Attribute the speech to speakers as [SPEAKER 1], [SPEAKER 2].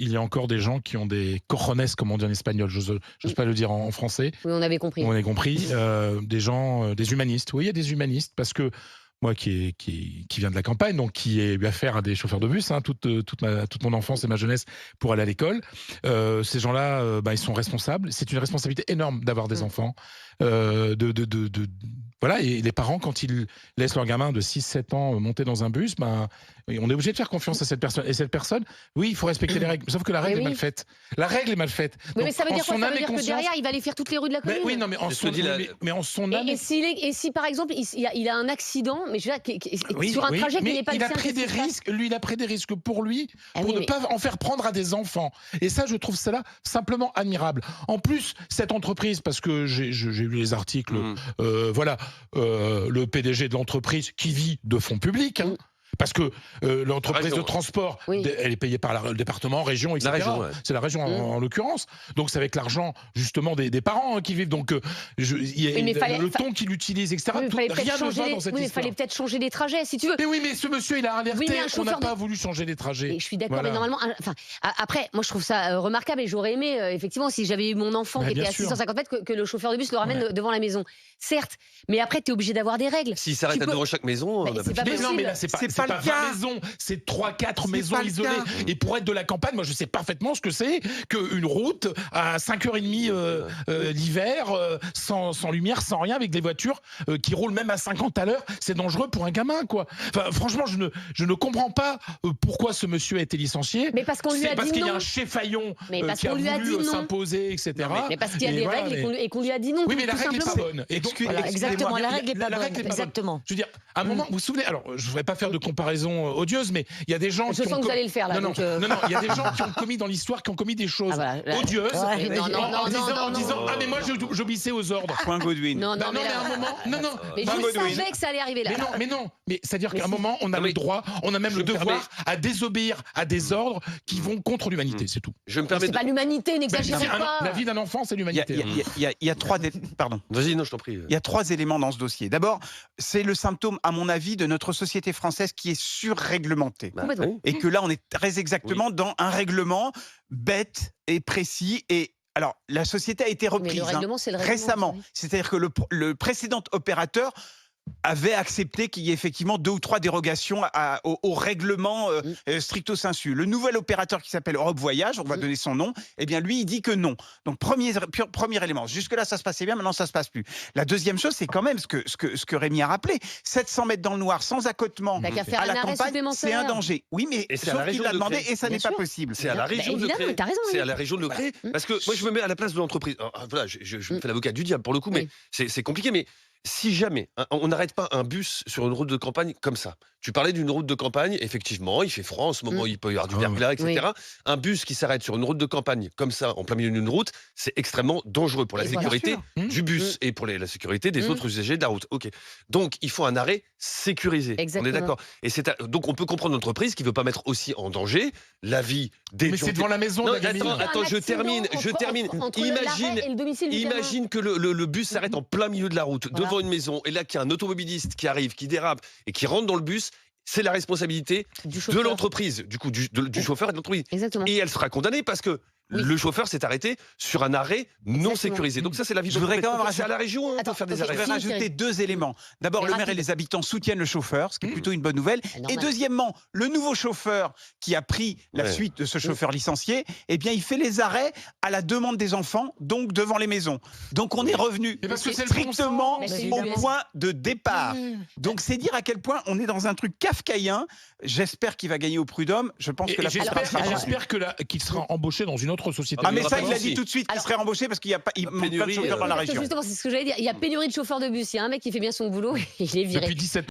[SPEAKER 1] il y a encore des gens qui ont des cojones, comme on dit en espagnol, j'ose pas le dire en français.
[SPEAKER 2] Oui, on avait compris.
[SPEAKER 1] On a compris. Des gens, des humanistes. Oui, il y a des humanistes, parce que moi qui viens de la campagne, donc qui ai eu affaire à des chauffeurs de bus toute mon enfance et ma jeunesse pour aller à l'école, ces gens-là, ils sont responsables. C'est une responsabilité énorme d'avoir des enfants. Voilà, et les parents, quand ils laissent leur gamin de 6-7 ans monter dans un bus, on est obligé de faire confiance à cette personne. Et cette personne, oui, il faut respecter les règles. Sauf que la règle est mal faite. La règle est mal faite.
[SPEAKER 2] Oui, mais ça veut dire quoi? Ça veut dire que derrière, il va aller faire toutes les rues de la commune?
[SPEAKER 1] Oui, non, mais en son âme.
[SPEAKER 2] Et si par exemple, il a un accident, mais je veux dire, sur un trajet qui n'est pas le sien,
[SPEAKER 1] il a pris des risques. Lui, il a pris des risques pour lui, pour ne pas en faire prendre à des enfants. Et ça, je trouve cela simplement admirable. En plus, cette entreprise, parce que j'ai lu les articles, voilà, le PDG de l'entreprise qui vit de fonds publics, parce que l'entreprise de transport, elle est payée par le département, région, etc. C'est la région en l'occurrence. Donc c'est avec l'argent justement des parents qui vivent. Donc le ton qu'il utilise, etc. Rien ne va dans cette histoire.
[SPEAKER 2] Il fallait peut-être changer les trajets, si tu veux.
[SPEAKER 1] Mais oui, mais ce monsieur, il a alerté. On n'a pas voulu changer les trajets.
[SPEAKER 2] Je suis d'accord, mais normalement, après, moi je trouve ça remarquable et j'aurais aimé, effectivement, si j'avais eu mon enfant qui était à 650 mètres, que le chauffeur de bus le ramène devant la maison. Certes, mais après, tu es obligé d'avoir des règles.
[SPEAKER 3] S'il s'arrête devant chaque maison,
[SPEAKER 2] c'est pas possible.
[SPEAKER 1] Non, mais là, c'est pas 20 maisons, c'est 3-4 maisons isolées. Et pour être de la campagne, moi je sais parfaitement ce que c'est qu'une route à 5h30 l'hiver, sans lumière, sans rien, avec des voitures qui roulent même à 50 à l'heure. C'est dangereux pour un gamin, quoi. Enfin, franchement, je ne comprends pas pourquoi ce monsieur a été licencié.
[SPEAKER 2] Mais parce qu'on lui a dit non.
[SPEAKER 1] Parce qu'il y a un cheffaillon qui a voulu s'imposer, etc.
[SPEAKER 2] Mais parce qu'il y a des règles et qu'on lui a dit non.
[SPEAKER 1] Oui, mais la règle n'est pas bonne.
[SPEAKER 2] Exactement, la règle n'est pas bonne. Exactement.
[SPEAKER 1] Je veux dire, à un moment, vous vous souvenez, alors je ne voudrais pas faire de comparaison odieuse, mais il y a des gens
[SPEAKER 2] qui ont... vous allez le faire, là.
[SPEAKER 1] Non, il y a des gens qui ont commis dans l'histoire, qui ont commis des choses odieuses en disant ah mais moi j'obéissais aux ordres.
[SPEAKER 4] Point Godwin.
[SPEAKER 2] Non, mais à un moment, mais je savais que ça allait arriver là.
[SPEAKER 1] Mais c'est-à-dire qu'à un moment, on a le droit, on a même le devoir à désobéir à des ordres qui vont contre l'humanité, c'est tout.
[SPEAKER 3] Je me permets.
[SPEAKER 2] C'est pas l'humanité, n'exagérez pas.
[SPEAKER 1] La vie d'un enfant, c'est l'humanité.
[SPEAKER 4] Il y a trois. Pardon.
[SPEAKER 3] Vas-y, non, je t'en prie.
[SPEAKER 4] Il y a 3 éléments dans ce dossier. D'abord, c'est le symptôme, à mon avis, de notre société française qui est surréglementée. Et que là, on est très exactement dans un règlement bête et précis. Et alors, la société a été reprise récemment. C'est-à-dire que le précédent opérateur avait accepté qu'il y ait effectivement 2 ou 3 dérogations au règlement stricto sensu. Le nouvel opérateur qui s'appelle Europe Voyage, on va donner son nom, eh bien lui, il dit que non. Donc premier élément. Jusque-là, ça se passait bien, maintenant ça se passe plus. La deuxième chose, c'est quand même ce que Rémi a rappelé. 700 mètres dans le noir, sans accotement, à la campagne, c'est un danger. Oui, mais sauf qu'il l'a demandé et ça n'est pas possible.
[SPEAKER 3] C'est à la région de le créer. C'est à la région de le créer. Parce que moi, je me mets à la place de l'entreprise. Voilà, je me fais l'avocat du diable pour le coup, mais c'est compliqué. Mais si jamais on n'arrête pas un bus sur une route de campagne comme ça, tu parlais d'une route de campagne, effectivement, il fait froid en ce moment, il peut y avoir du verglas, etc. Un bus qui s'arrête sur une route de campagne comme ça, en plein milieu d'une route, c'est extrêmement dangereux pour la sécurité du bus et pour la sécurité des autres usagers de la route. Ok. Donc il faut un arrêt sécurisé.
[SPEAKER 2] Exactement.
[SPEAKER 3] On est d'accord. Et donc on peut comprendre l'entreprise qui veut pas mettre aussi en danger la vie des gens.
[SPEAKER 1] Mais c'est devant la maison.
[SPEAKER 3] Non, attends, je termine. Imagine que le bus s'arrête en plein milieu de la route, devant une maison, et là qu'il y a un automobiliste qui arrive, qui dérape et qui rentre dans le bus. C'est la responsabilité de l'entreprise, du coup, du chauffeur et de l'entreprise. Et elle sera condamnée parce que le chauffeur s'est arrêté sur un arrêt non sécurisé. Donc ça, c'est la vie de l'entreprise. C'est à la région de faire des arrêts.
[SPEAKER 4] Je voudrais rajouter 2 éléments. D'abord, le maire et les habitants soutiennent le chauffeur, ce qui est plutôt une bonne nouvelle. Et deuxièmement, le nouveau chauffeur qui a pris la suite de ce chauffeur licencié, eh bien, il fait les arrêts à la demande des enfants, donc devant les maisons. Donc on est revenu strictement au point de départ. Donc c'est dire à quel point on est dans un truc kafkaïen. J'espère qu'il va gagner au prud'homme. Je pense que
[SPEAKER 1] j'espère qu'il sera embauché dans une autre société.
[SPEAKER 4] Ah mais ça, il a dit tout de suite qu'il serait embauché parce qu'il manque pas de chauffeurs dans la région.
[SPEAKER 2] Justement, c'est ce que j'allais dire. Il y a pénurie de chauffeurs de bus. Il y a un mec qui fait bien son boulot et il est viré.
[SPEAKER 1] Depuis 17